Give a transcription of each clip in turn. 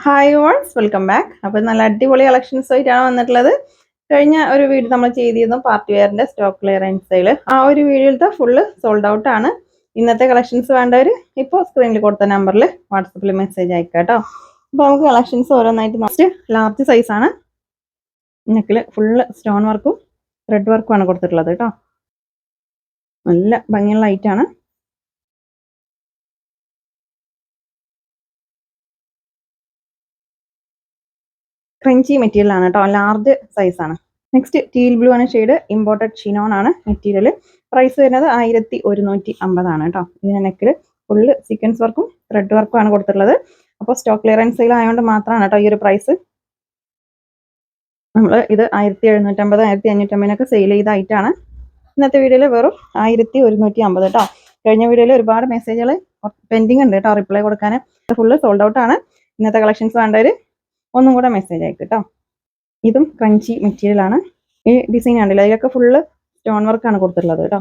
Hi ഓൾസ് welcome back. അപ്പോൾ നല്ല അടിപൊളി കളക്ഷൻസ് ആയിട്ടാണ് വന്നിട്ടുള്ളത്. കഴിഞ്ഞ ഒരു വീഡിയോ നമ്മൾ ചെയ്തിരുന്നു പാർട്ടി വെയറിന്റെ സ്റ്റോക്ക് ക്ലിയറൻസ് സെയിൽ. ആ ഒരു വീഡിയോയിലത്തെ ഫുള്ള് സോൾഡ് ഔട്ട് ആണ്. ഇന്നത്തെ കളക്ഷൻസ് വേണ്ടവർ ഇപ്പോൾ സ്ക്രീനിൽ കൊടുത്ത നമ്പറിൽ വാട്സപ്പിൽ മെസ്സേജ് അയക്കാം കേട്ടോ. അപ്പോൾ നമുക്ക് കളക്ഷൻസ് ഓരോന്നായിട്ട് നെക്സ്റ്റ് ലാർജ് സൈസ് ആണ്. നെക്കിൽ ഫുള്ള് സ്റ്റോൺ വർക്കും ത്രെഡ് വർക്കും ആണ് കൊടുത്തിട്ടുള്ളത് കേട്ടോ. നല്ല ഭംഗിയുള്ള ഐറ്റാണ്. ക്രഞ്ചി മെറ്റീരിയൽ ആണ് കേട്ടോ, ലാർജ് സൈസ് ആണ്. നെക്സ്റ്റ് ടീൽ ബ്ലൂ ആണ് ഷെയ്ഡ്, ഇമ്പോർട്ടഡ് ഷിനോൺ ആണ് മെറ്റീരിയൽ. പ്രൈസ് വരുന്നത് 1150 കേട്ടോ. ഇതിന്റെ നെക്കിൽ ഫുള്ള് സീക്വൻസ് വർക്കും ത്രെഡ് വർക്കും ആണ് കൊടുത്തിട്ടുള്ളത്. അപ്പോൾ സ്റ്റോക്ക് ക്ലിയറൻസ് സെയിൽ ആയതുകൊണ്ട് മാത്രമാണ് കേട്ടോ ഈ ഒരു പ്രൈസ്. നമ്മൾ ഇത് 1750 1550 സെയിൽ ചെയ്തായിട്ടാണ്. ഇന്നത്തെ വീഡിയോയിൽ വെറും 1150 കേട്ടോ. കഴിഞ്ഞ വീഡിയോയിൽ ഒരുപാട് മെസ്സേജുകൾ പെൻഡിങ് ഉണ്ട് കേട്ടോ, റിപ്ലൈ കൊടുക്കാൻ. ഫുള്ള് സോൾഡ് ഔട്ട് ആണ്. ഇന്നത്തെ കളക്ഷൻസ് വേണ്ടവർ ഒന്നും കൂടെ മെസ്സേജ് അയക്കും കേട്ടോ. ഇതും ക്രഞ്ചി മെറ്റീരിയൽ ആണ്. ഈ ഡിസൈൻ കണ്ടില്ല, ഇതിലൊക്കെ ഫുള്ള് സ്റ്റോൺ വർക്ക് ആണ് കൊടുത്തിട്ടുള്ളത് കേട്ടോ.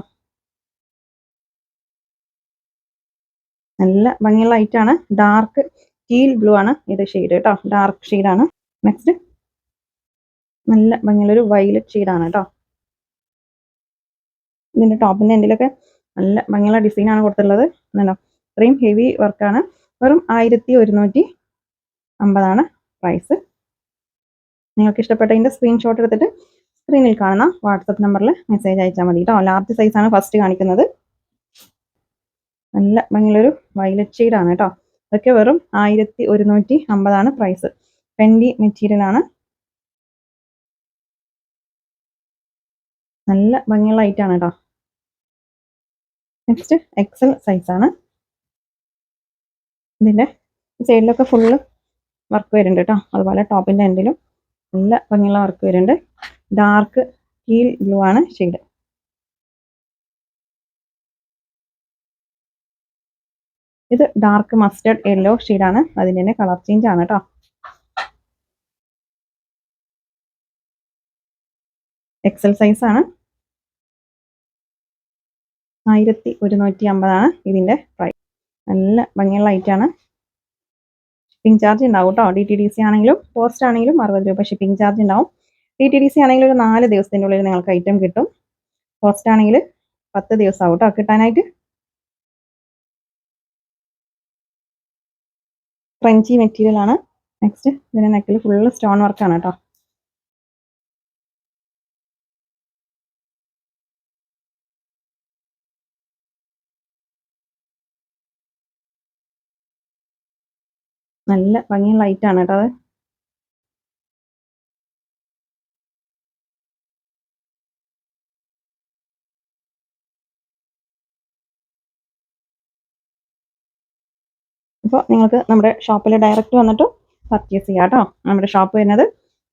നല്ല ഭംഗിയുള്ള ഐറ്റാണ്. ഡാർക്ക് ടീൽ ബ്ലൂ ആണ് ഇത് ഷെയ്ഡ് കേട്ടോ, ഡാർക്ക് ഷെയ്ഡാണ്. നെക്സ്റ്റ് നല്ല ഭംഗിയുള്ളൊരു വയലറ്റ് ഷെയ്ഡാണ് കേട്ടോ. ഇതിന്റെ ടോപ്പിന്റെ എൻഡിലൊക്കെ നല്ല ഭംഗിയുള്ള ഡിസൈൻ ആണ് കൊടുത്തിട്ടുള്ളത്. എന്നല്ലോ ഇത്രയും ഹെവി വർക്കാണ്. വെറും 1150 പ്രൈസ്. നിങ്ങൾക്ക് ഇഷ്ടപ്പെട്ടതിന്റെ സ്ക്രീൻഷോട്ട് എടുത്തിട്ട് സ്ക്രീനിൽ കാണുന്ന വാട്സപ്പ് നമ്പറിൽ മെസ്സേജ് അയച്ചാൽ മതി കേട്ടോ. ലാർജ് സൈസ് ആണ് ഫസ്റ്റ് കാണിക്കുന്നത്. നല്ല ഭംഗിയുള്ളൊരു വയലറ്റ് ഷെയ്ഡാണ് കേട്ടോ. ഇതൊക്കെ വെറും 1150 പ്രൈസ്. ഫെൻഡി മെറ്റീരിയൽ ആണ്. നല്ല ഭംഗിയുള്ള ഐറ്റാണ് കേട്ടോ. നെക്സ്റ്റ് എക്സൽ സൈസ് ആണ്. ഇതിന്റെ സൈഡിലൊക്കെ ഫുള്ള് വർക്ക് വരുന്നുണ്ട് കേട്ടോ. അതുപോലെ ടോപ്പിന്റെ എൻഡിലും നല്ല ഭംഗിയുള്ള വർക്ക് വരുന്നുണ്ട്. ഡാർക്ക് ടീൽ ബ്ലൂ ആണ് ഷെയ്ഡ്. ഇത് ഡാർക്ക് മസ്റ്റർഡ് യെല്ലോ ഷെയ്ഡാണ്. അതിൻ്റെ തന്നെ കളർ ചേഞ്ച് ആണ് കേട്ടോ. എക്സൽ സൈസ് ആണ്. 1150 ഇതിന്റെ പ്രൈസ്. നല്ല ഭംഗിയുള്ള ഐറ്റാണ്. ഷിപ്പിംഗ് ചാർജ് ഉണ്ടാവും കേട്ടോ. DTDC ആണെങ്കിലും പോസ്റ്റ് ആണെങ്കിലും 60 രൂപ ഷിപ്പിംഗ് ചാർജ് ഉണ്ടാവും. DTDC ആണെങ്കിൽ ഒരു 4 ദിവസത്തിൻ്റെ ഉള്ളിൽ നിങ്ങൾക്ക് ഐറ്റം കിട്ടും. പോസ്റ്റ് ആണെങ്കിൽ 10 ദിവസം ആവും കേട്ടോ കിട്ടാനായിട്ട്. ക്രഞ്ചി മെറ്റീരിയൽ ആണ്. നെക്സ്റ്റ് ഇതിന്റെ നെക്കിൽ ഫുള്ള് സ്റ്റോൺ വർക്കാണ് കേട്ടോ. നല്ല ഭംഗിയുള്ള ഐറ്റാണ് കേട്ടോ അത്. അപ്പോൾ നിങ്ങൾക്ക് നമ്മുടെ ഷോപ്പിൽ ഡയറക്റ്റ് വന്നിട്ട് പർച്ചേസ് ചെയ്യാം കേട്ടോ. നമ്മുടെ ഷോപ്പ് വരുന്നത്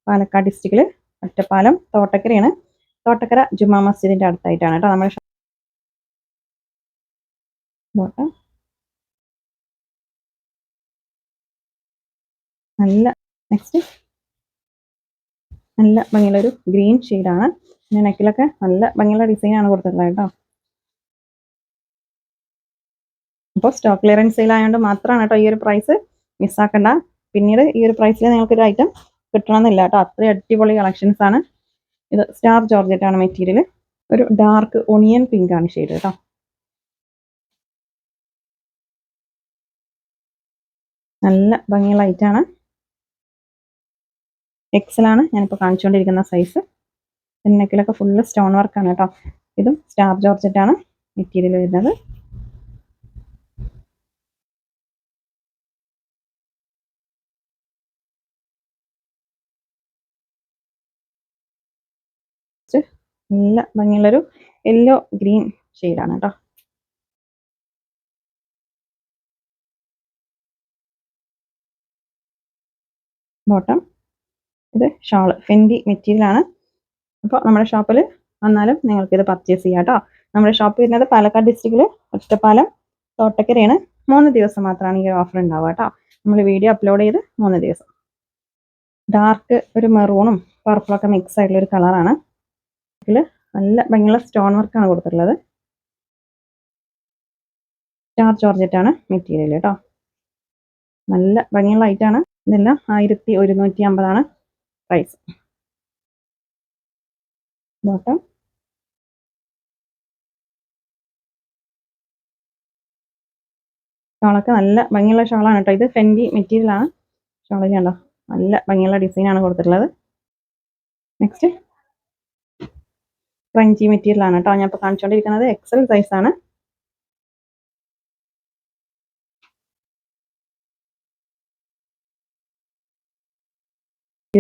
പാലക്കാട് ഡിസ്ട്രിക്റ്റിൽ ഒറ്റപ്പാലം തോട്ടക്കരയാണ്. തോട്ടക്കര ജുമാ മസ്ജിദിന്റെ അടുത്തായിട്ടാണ് കേട്ടോ നമ്മുടെ ഷോപ്പ്. നല്ല നെക്സ്റ്റ് നല്ല ഭംഗിയുള്ളൊരു ഗ്രീൻ ഷെയ്ഡാണ്. പിന്നെ നെക്കിലൊക്കെ നല്ല ഭംഗിയുള്ള ഡിസൈനാണ് കൊടുത്തിട്ടുള്ളത് കേട്ടോ. അപ്പോൾ സ്റ്റോക്ക് ക്ലിയറൻസ് സെയിൽ ആയതുകൊണ്ട് മാത്രമാണ് കേട്ടോ ഈ ഒരു പ്രൈസ്. മിസ്സാക്കണ്ട. പിന്നീട് ഈ ഒരു പ്രൈസിൽ നിങ്ങൾക്കൊരു ഐറ്റം കിട്ടണമെന്നില്ല കേട്ടോ. അത്രയും അടിപൊളി കളക്ഷൻസ് ആണ്. ഇത് സ്റ്റാർ ജോർജറ്റ് ആണ് മെറ്റീരിയൽ. ഒരു ഡാർക്ക് ഒണിയൻ പിങ്ക് ആണ് ഷെയ്ഡ് കേട്ടോ. നല്ല ഭംഗിയുള്ള ഐറ്റാണ്. എക്സലാണ് ഞാനിപ്പോൾ കാണിച്ചുകൊണ്ടിരിക്കുന്ന സൈസ്. നെക്കിലൊക്കെ ഫുള്ള് സ്റ്റോൺ വർക്കാണ് കേട്ടോ. ഇതും സ്റ്റാർ ജോർജറ്റ് ആണ് മെറ്റീരിയൽ വരുന്നത്. നല്ല ഭംഗിയുള്ളൊരു യെല്ലോ ഗ്രീൻ ഷെയ്ഡാണ് കേട്ടോ. ബോട്ടം ഇത് ഷാള് ഫെൻഡി മെറ്റീരിയൽ ആണ്. അപ്പോൾ നമ്മുടെ ഷോപ്പിൽ വന്നാലും നിങ്ങൾക്ക് ഇത് പർച്ചേസ് ചെയ്യാം കേട്ടോ. നമ്മുടെ ഷോപ്പ് വരുന്നത് പാലക്കാട് ഡിസ്ട്രിക്റ്റിൽ ഒറ്റപ്പാലം തോട്ടക്കരയാണ്. 3 ദിവസം മാത്രമാണ് ഈ ഓഫർ ഉണ്ടാവുക കേട്ടോ. നമ്മൾ വീഡിയോ അപ്ലോഡ് ചെയ്ത് 3 ദിവസം. ഡാർക്ക് ഒരു മെറൂണും പർപ്പിളൊക്കെ മിക്സ് ആയിട്ടുള്ള ഒരു കളറാണ്. ഇതിൽ നല്ല ഭംഗിയുള്ള സ്റ്റോൺ വർക്കാണ് കൊടുത്തിട്ടുള്ളത്. സ്റ്റാർ ജോർജറ്റ് ആണ് മെറ്റീരിയൽ കേട്ടോ. നല്ല ഭംഗിയുള്ള ഐറ്റാണ്. ഇതെല്ലാം 1150 പ്രൈസ്. ബോട്ടം ഷോളൊക്കെ നല്ല ഭംഗിയുള്ള ഷോളാണ് കേട്ടോ. ഇത് ഫെൻഡി മെറ്റീരിയലാണ്. ഷോളൊക്കെ ഉണ്ടോ, നല്ല ഭംഗിയുള്ള ഡിസൈനാണ് കൊടുത്തിട്ടുള്ളത്. നെക്സ്റ്റ് ക്രഞ്ചി മെറ്റീരിയലാണ് കേട്ടോ. ഞാൻ ഇപ്പോൾ കാണിച്ചുകൊണ്ടിരിക്കുന്നത് എക്സൽ സൈസാണ്.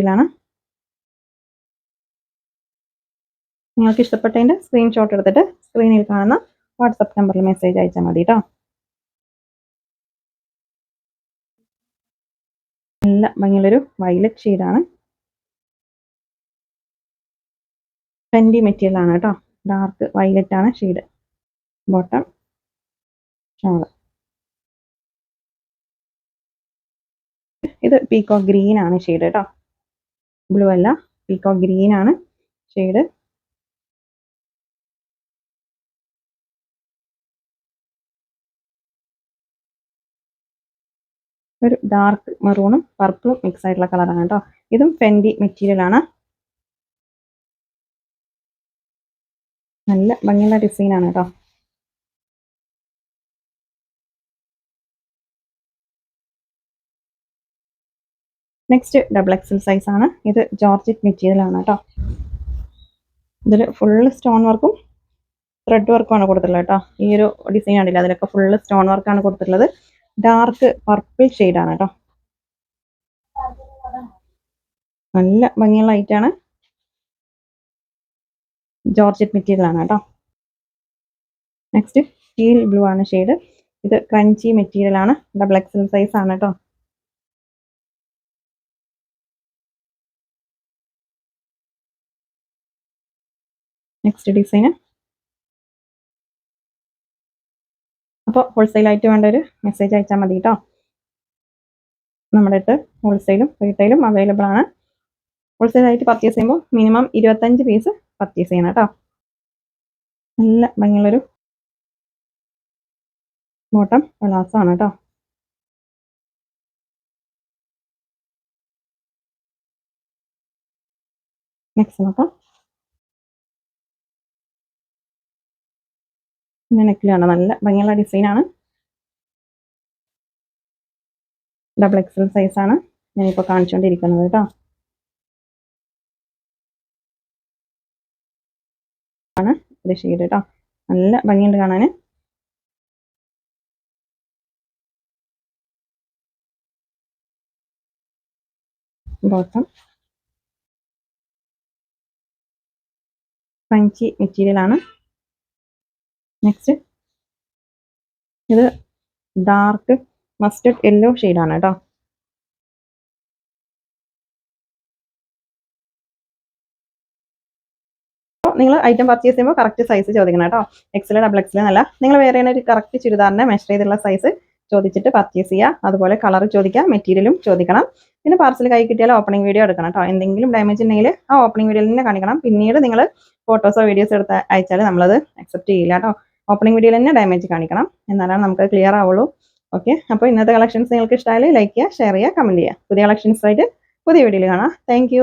ാണ് നിങ്ങൾക്ക് ഇഷ്ടപ്പെട്ടതിൻ്റെ സ്ക്രീൻഷോട്ട് എടുത്തിട്ട് സ്ക്രീനിൽ കാണുന്ന വാട്സപ്പ് നമ്പറിൽ മെസ്സേജ് അയച്ചാൽ മതി കേട്ടോ. നല്ല ഭംഗിയുള്ളൊരു വയലറ്റ് ഷെയ്ഡാണ്. ഫെൻഡി മെറ്റീരിയൽ ആണ് കേട്ടോ. ഡാർക്ക് വയലറ്റ് ആണ് ഷെയ്ഡ്. ബോട്ടം ഷോള് ഇത് പീക്കോ ഗ്രീൻ ആണ് ഷെയ്ഡ് കേട്ടോ. ബ്ലൂ അല്ല, പീക്കോ ഗ്രീൻ ആണ് ഷെയ്ഡ്. ഒരു ഡാർക്ക് മെറൂണും പർപ്പിളും മിക്സ് ആയിട്ടുള്ള കളറാണ് കേട്ടോ. ഇതും ഫെൻഡി മെറ്റീരിയൽ ആണ്. നല്ല ഭംഗിയുള്ള ഡിസൈനാണ് കേട്ടോ. നെക്സ്റ്റ് ഡബിൾ എക്സൽ സൈസ് ആണ്. ഇത് ജോർജറ്റ് മെറ്റീരിയൽ ആണ് കേട്ടോ. ഇതിൽ ഫുള്ള് സ്റ്റോൺ വർക്കും ത്രെഡ് വർക്കും ആണ് കൊടുത്തിട്ടുള്ളത് കേട്ടോ. ഈ ഒരു ഡിസൈൻ ആണില്ല, അതിലൊക്കെ ഫുള്ള് സ്റ്റോൺ വർക്കാണ് കൊടുത്തിട്ടുള്ളത്. ഡാർക്ക് പർപ്പിൾ ഷെയ്ഡാണ് കേട്ടോ. നല്ല ഭംഗിയുള്ള ഐറ്റാണ്. ജോർജറ്റ് മെറ്റീരിയൽ ആണ് കേട്ടോ. നെക്സ്റ്റ് ടീൽ ബ്ലൂ ആണ് ഷെയ്ഡ്. ഇത് ക്രഞ്ചി മെറ്റീരിയൽ ആണ്. ഡബിൾ എക്സൽ സൈസ് ആണ് കേട്ടോ. നെക്സ്റ്റ് ഡിസൈന്. അപ്പോൾ ഹോൾസെയിലായിട്ട് വേണ്ട ഒരു മെസ്സേജ് അയച്ചാൽ മതി കേട്ടോ. നമ്മുടെ അടുത്ത് ഹോൾസെയിലും റീറ്റെയിലും അവൈലബിൾ ആണ്. ഹോൾസെയിലായിട്ട് പർച്ചേസ് ചെയ്യുമ്പോൾ മിനിമം 25 പീസ് പർച്ചേസ് ചെയ്യണം കേട്ടോ. നല്ല ഭംഗിയുള്ളൊരു ബോട്ടം പലാസോ ആണ് കേട്ടോ. നെക്സ്റ്റ് നോക്കാം. പിന്നെ നെക്കിലാണ് നല്ല ഭംഗിയുള്ള ഡിസൈനാണ്. ഡബിൾ എക്സൽ സൈസ് ആണ് ഞാനിപ്പോൾ കാണിച്ചുകൊണ്ടിരിക്കുന്നത് കേട്ടോ. ആണ് ഇത് ഷെയ്ഡ് കേട്ടോ. നല്ല ഭംഗിയുണ്ട് കാണാൻ. ബോട്ടം ക്രഞ്ചി മെറ്റീരിയൽ ആണ്. നെക്സ്റ്റ് ഇത് ഡാർക്ക് മസ്റ്റർഡ് യെല്ലോ ഷെയ്ഡാണ് കേട്ടോ. നിങ്ങൾ ഐറ്റം പർച്ചേസ് ചെയ്യുമ്പോൾ കറക്റ്റ് സൈസ് ചോദിക്കണം കേട്ടോ. എക്സൽ ഡബിൾ എക്സൽ എന്നല്ല, നിങ്ങൾ വേറെ ഒരു കറക്റ്റ് ചുരിദാറിനെ മെഷർ ചെയ്തുള്ള സൈസ് ചോദിച്ചിട്ട് പർച്ചേസ് ചെയ്യുക. അതുപോലെ കളർ ചോദിക്കുക, മെറ്റീരിയലും ചോദിക്കണം. പിന്നെ പാർസൽ കൈ കിട്ടിയാൽ ഓപ്പണിംഗ് വീഡിയോ എടുക്കണം കേട്ടോ. എന്തെങ്കിലും ഡാമേജ് ഉണ്ടെങ്കിൽ ആ ഓപ്പണിംഗ് വീഡിയോയിൽ തന്നെ കാണിക്കണം. പിന്നീട് നിങ്ങൾ ഫോട്ടോസോ വീഡിയോസോ എടുത്ത് അയച്ചാൽ നമ്മളത് അക്സെപ്റ്റ് ചെയ്യില്ല കേട്ടോ. ഓപ്പണിംഗ് വീഡിയോയിൽ തന്നെ ഡാമേജ് കാണിക്കണം, എന്നാലാണ് നമുക്ക് ക്ലിയർ ആവുള്ളൂ. ഓക്കെ, അപ്പോൾ ഇന്നത്തെ കളക്ഷൻസ് നിങ്ങൾക്ക് ഇഷ്ടമായാലും ലൈക്ക് ചെയ്യുക, ഷെയർ ചെയ്യുക, കമൻറ്റ് ചെയ്യുക. പുതിയ കളക്ഷൻസ് ആയിട്ട് പുതിയ വീഡിയോയിൽ കാണാം. താങ്ക്